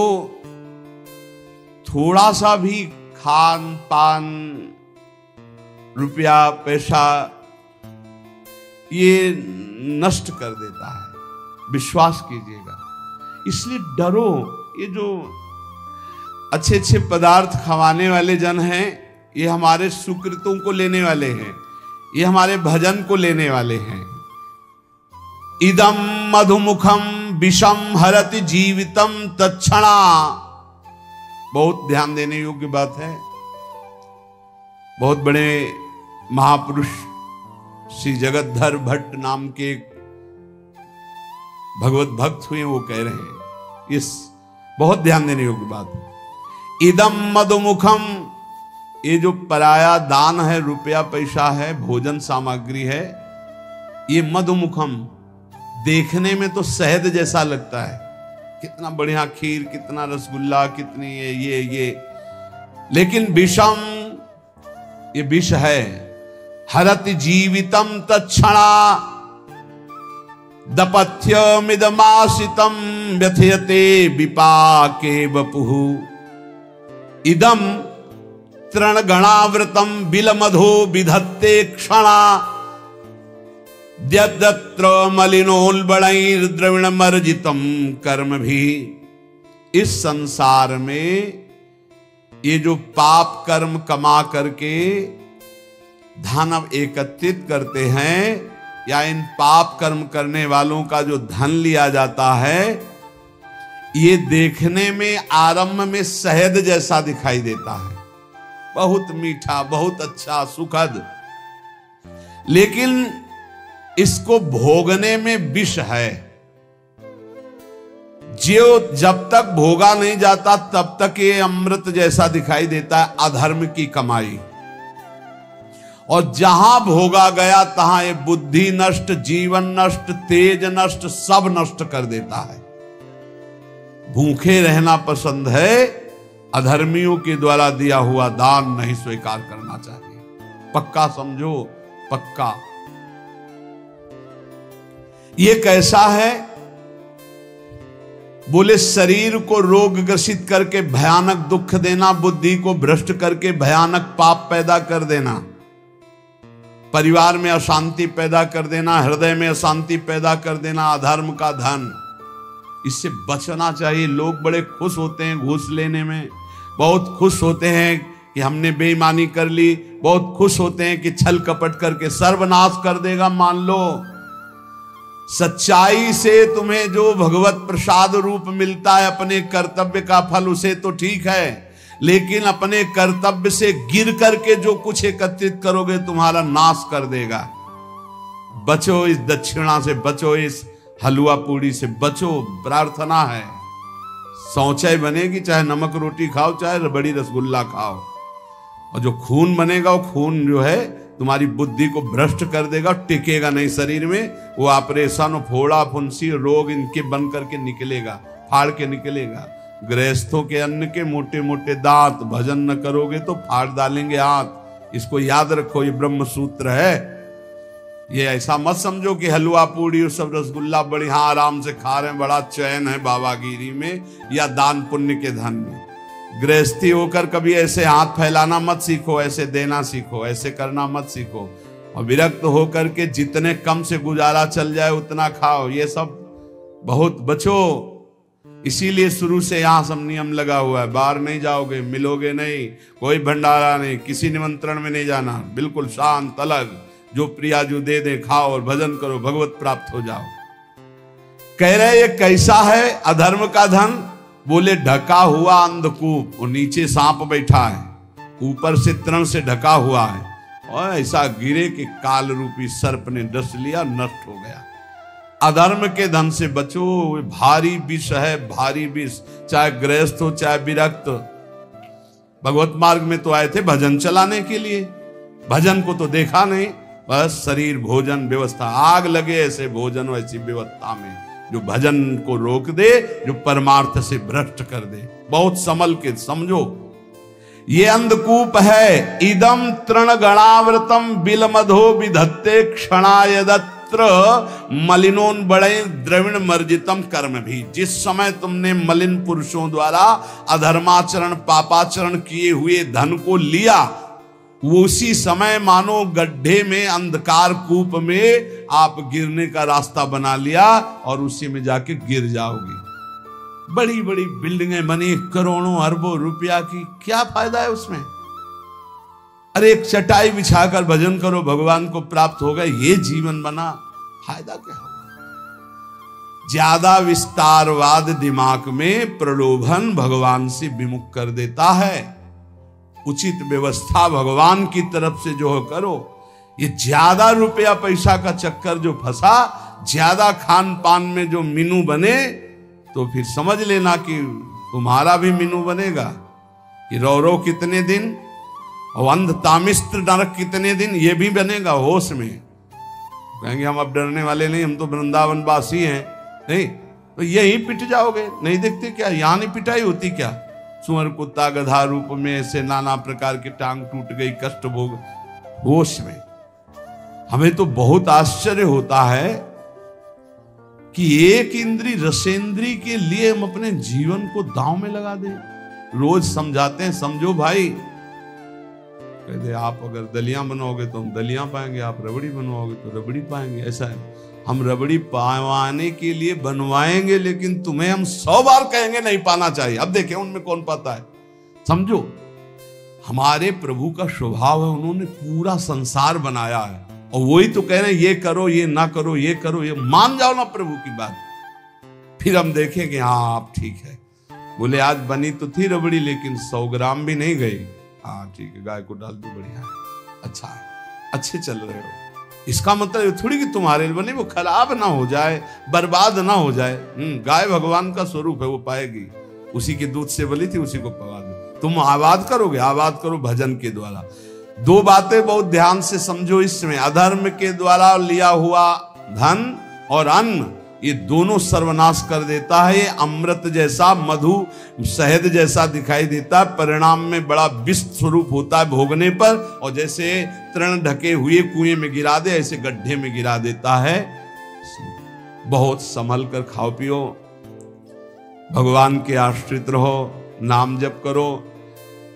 Speaker 1: थोड़ा सा भी खान पान रुपया पैसा ये नष्ट कर देता है, विश्वास कीजिएगा। इसलिए डरो। ये जो अच्छे अच्छे पदार्थ खवाने वाले जन हैं, ये हमारे सुकृतों को लेने वाले हैं, ये हमारे भजन को लेने वाले हैं। इदम मधुमुखम विषम हरति जीवितम तत्क्षणा। बहुत ध्यान देने योग्य बात है। बहुत बड़े महापुरुष श्री जगतधर भट्ट नाम के भगवत भक्त हुए, वो कह रहे हैं इस बहुत ध्यान देने योग्य बात है। इदम मधुमुखम, ये जो पराया दान है, रुपया पैसा है, भोजन सामग्री है, ये मधुमुखम देखने में तो शहद जैसा लगता है, कितना बढ़िया खीर, कितना रसगुल्ला, कितनी ये, लेकिन विषम, ये विष है। हरति जीवितम तत्क्षणा दपथ्यमिदमासितम व्यथयते विपाके वपुः इदम तृणगणावृतम बिलमधो विधत्ते क्षणा द्यद्यत्र मलिनोल्बणैर्द्रविणमर्जितम कर्म भी। इस संसार में ये जो पाप कर्म कमा करके धन एकत्रित करते हैं, या इन पाप कर्म करने वालों का जो धन लिया जाता है, ये देखने में आरंभ में शहद जैसा दिखाई देता है, बहुत मीठा, बहुत अच्छा, सुखद, लेकिन इसको भोगने में विष है। जो जब तक भोगा नहीं जाता तब तक ये अमृत जैसा दिखाई देता है, अधर्म की कमाई। और जहां भोगा गया तहां ये बुद्धि नष्ट, जीवन नष्ट, तेज नष्ट, सब नष्ट कर देता है। भूखे रहना पसंद है, अधर्मियों के द्वारा दिया हुआ दान नहीं स्वीकार करना चाहिए। पक्का समझो, पक्का। ये कैसा है? बोले शरीर को रोग ग्रसित करके भयानक दुख देना, बुद्धि को भ्रष्ट करके भयानक पाप पैदा कर देना, परिवार में अशांति पैदा कर देना, हृदय में अशांति पैदा कर देना, अधर्म का धन, इससे बचना चाहिए। लोग बड़े खुश होते हैं घूस लेने में, बहुत खुश होते हैं कि हमने बेईमानी कर ली, बहुत खुश होते हैं कि छल कपट करके सर्वनाश कर देगा। मान लो सच्चाई से तुम्हें जो भगवत प्रसाद रूप मिलता है अपने कर्तव्य का फल, उसे तो ठीक है, लेकिन अपने कर्तव्य से गिर करके जो कुछ एकत्रित करोगे तुम्हारा नाश कर देगा। बचो इस दक्षिणा से, बचो इस हलवा पूड़ी से, बचो। प्रार्थना है, शौचाई बनेगी, चाहे नमक रोटी खाओ, चाहे रबड़ी रसगुल्ला खाओ, और जो खून बनेगा वो खून जो है तुम्हारी बुद्धि को भ्रष्ट कर देगा, टिकेगा नहीं शरीर में। वो ऑपरेशन, फोड़ा फुंसी, रोग इनके बन करके निकलेगा, फाड़ के निकलेगा। गृहस्थों के अन्न के मोटे मोटे दांत, भजन न करोगे तो फाड़ डालेंगे हाथ। इसको याद रखो, ये ब्रह्म सूत्र है। ये ऐसा मत समझो कि हलवा पूड़ी सब रसगुल्ला बढ़िया आराम से खा रहे हैं, बड़ा चैन है बाबागिरी में या दान पुण्य के धन में। गृहस्थी होकर कभी ऐसे हाथ फैलाना मत सीखो, ऐसे देना सीखो, ऐसे करना मत सीखो। और विरक्त होकर के जितने कम से गुजारा चल जाए उतना खाओ, ये सब बहुत बचो। इसीलिए शुरू से यहां सब नियम लगा हुआ है, बाहर नहीं जाओगे, मिलोगे नहीं, कोई भंडारा नहीं, किसी निमंत्रण में नहीं जाना, बिल्कुल शांत अलग, जो प्रिया जो दे दे खाओ और भजन करो, भगवत प्राप्त हो जाओ। कह रहे ये कैसा है अधर्म का धन? बोले ढका हुआ अंधकूप, और नीचे सांप बैठा है, ऊपर से तृण से ढका हुआ है, और ऐसा गिरे कि काल रूपी सर्प ने डस लिया, नष्ट हो गया। अधर्म के धन से बचो, भारी विष है, भारी विष। चाहे गृहस्थ हो चाहे विरक्त, भगवत मार्ग में तो आए थे भजन चलाने के लिए, भजन को तो देखा नहीं, बस शरीर भोजन व्यवस्था, आग लगे ऐसे भोजन ऐसी व्यवस्था में जो भजन को रोक दे, जो परमार्थ से भ्रष्ट कर दे। बहुत संभल के समझो, ये अंधकूप है। इदम तृण गणावृतम बिलमधो विधत्ते क्षणायदत्र मलिनोन बड़े द्रविण मर्जितम कर्म भी। जिस समय तुमने मलिन पुरुषों द्वारा अधर्माचरण पापाचरण किए हुए धन को लिया, वो उसी समय मानो गड्ढे में, अंधकार कूप में आप गिरने का रास्ता बना लिया और उसी में जाके गिर जाओगे। बड़ी बड़ी बिल्डिंगें बनी करोड़ों अरबों रुपया की, क्या फायदा है उसमें? अरे एक चटाई बिछाकर भजन करो, भगवान को प्राप्त होगा, ये जीवन बना, फायदा क्या होगा? ज्यादा विस्तारवाद दिमाग में प्रलोभन भगवान से विमुख कर देता है। उचित व्यवस्था भगवान की तरफ से जो करो। ये ज्यादा रुपया पैसा का चक्कर जो फंसा, ज्यादा खान पान में जो मीनू बने, तो फिर समझ लेना कि तुम्हारा भी मीनू बनेगा। कि रौरव कितने दिन और अंध तामिस्त्र नरक कितने दिन, ये भी बनेगा होश में। कहेंगे हम अब डरने वाले नहीं, हम तो वृंदावन वासी हैं। नहीं तो यही पिट जाओगे। नहीं देखते क्या यहाँ नहीं पिटाई होती क्या? सुअर कुत्ता गधा रूप में ऐसे नाना प्रकार की टांग टूट गई, कष्ट भोग होश में। हमें तो बहुत आश्चर्य होता है कि एक इंद्री रसेंद्री के लिए हम अपने जीवन को दांव में लगा दें। रोज समझाते हैं, समझो भाई, कहते आप अगर दलियां बनाओगे तो हम दलियां पाएंगे, आप रबड़ी बनवाओगे तो रबड़ी पाएंगे। ऐसा है, हम रबड़ी पावाने के लिए बनवाएंगे, लेकिन तुम्हें हम 100 बार कहेंगे नहीं पाना चाहिए। अब देखें उनमें कौन पाता है। समझो, हमारे प्रभु का स्वभाव है, उन्होंने पूरा संसार बनाया है और वही तो कह रहे हैं ये करो, ये ना करो, ये करो, ये मान जाओ ना प्रभु की बात, फिर हम देखें कि हाँ आप ठीक है। बोले आज बनी तो थी रबड़ी लेकिन 100 ग्राम भी नहीं गई। हाँ ठीक है, गाय को डाल दो, बढ़िया है, अच्छा है, अच्छे चल रहे हो। इसका मतलब थोड़ी कि तुम्हारे बने वो खराब ना हो जाए, बर्बाद ना हो जाए। गाय भगवान का स्वरूप है, वो पाएगी, उसी के दूध से बली थी, उसी को पका दो। तुम आबाद करोगे, आबाद करो भजन के द्वारा। 2 बातें बहुत ध्यान से समझो इसमें, अधर्म के द्वारा लिया हुआ धन और अन्न, ये दोनों सर्वनाश कर देता है। ये अमृत जैसा, मधु शहद जैसा दिखाई देता है, परिणाम में बड़ा विष स्वरूप होता है भोगने पर। और जैसे तृण ढके हुए कुएं में गिरा दे, ऐसे गड्ढे में गिरा देता है। बहुत संभल कर खाओ पियो, भगवान के आश्रित रहो, नाम जप करो।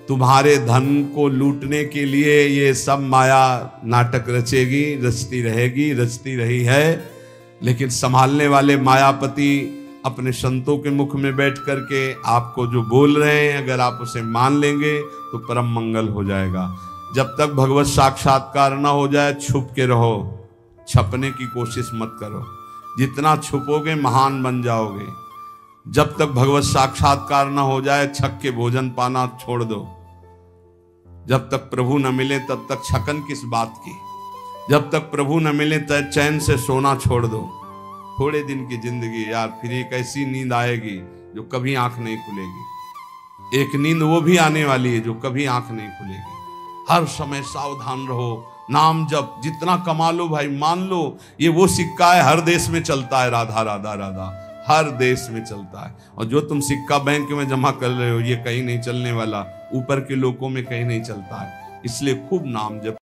Speaker 1: तुम्हारे धन को लूटने के लिए ये सब माया नाटक रचेगी, रचती रहेगी, रचती रही है। लेकिन संभालने वाले मायापति अपने संतों के मुख में बैठ करके आपको जो बोल रहे हैं, अगर आप उसे मान लेंगे तो परम मंगल हो जाएगा। जब तक भगवत साक्षात्कार न हो जाए छुप के रहो, छपने की कोशिश मत करो। जितना छुपोगे महान बन जाओगे। जब तक भगवत साक्षात्कार न हो जाए छक के भोजन पाना छोड़ दो। जब तक प्रभु न मिले तब तक छकन किस बात की। जब तक प्रभु न मिले तब चैन से सोना छोड़ दो। थोड़े दिन की जिंदगी यार, फिर एक ऐसी नींद आएगी जो कभी आंख नहीं खुलेगी। एक नींद वो भी आने वाली है जो कभी आंख नहीं खुलेगी। हर समय सावधान रहो, नाम जप, जितना कमा लो भाई मान लो ये वो सिक्का है, हर देश में चलता है। राधा राधा राधा हर देश में चलता है। और जो तुम सिक्का बैंक में जमा कर रहे हो ये कहीं नहीं चलने वाला, ऊपर के लोगों में कहीं नहीं चलता है। इसलिए खूब नाम जप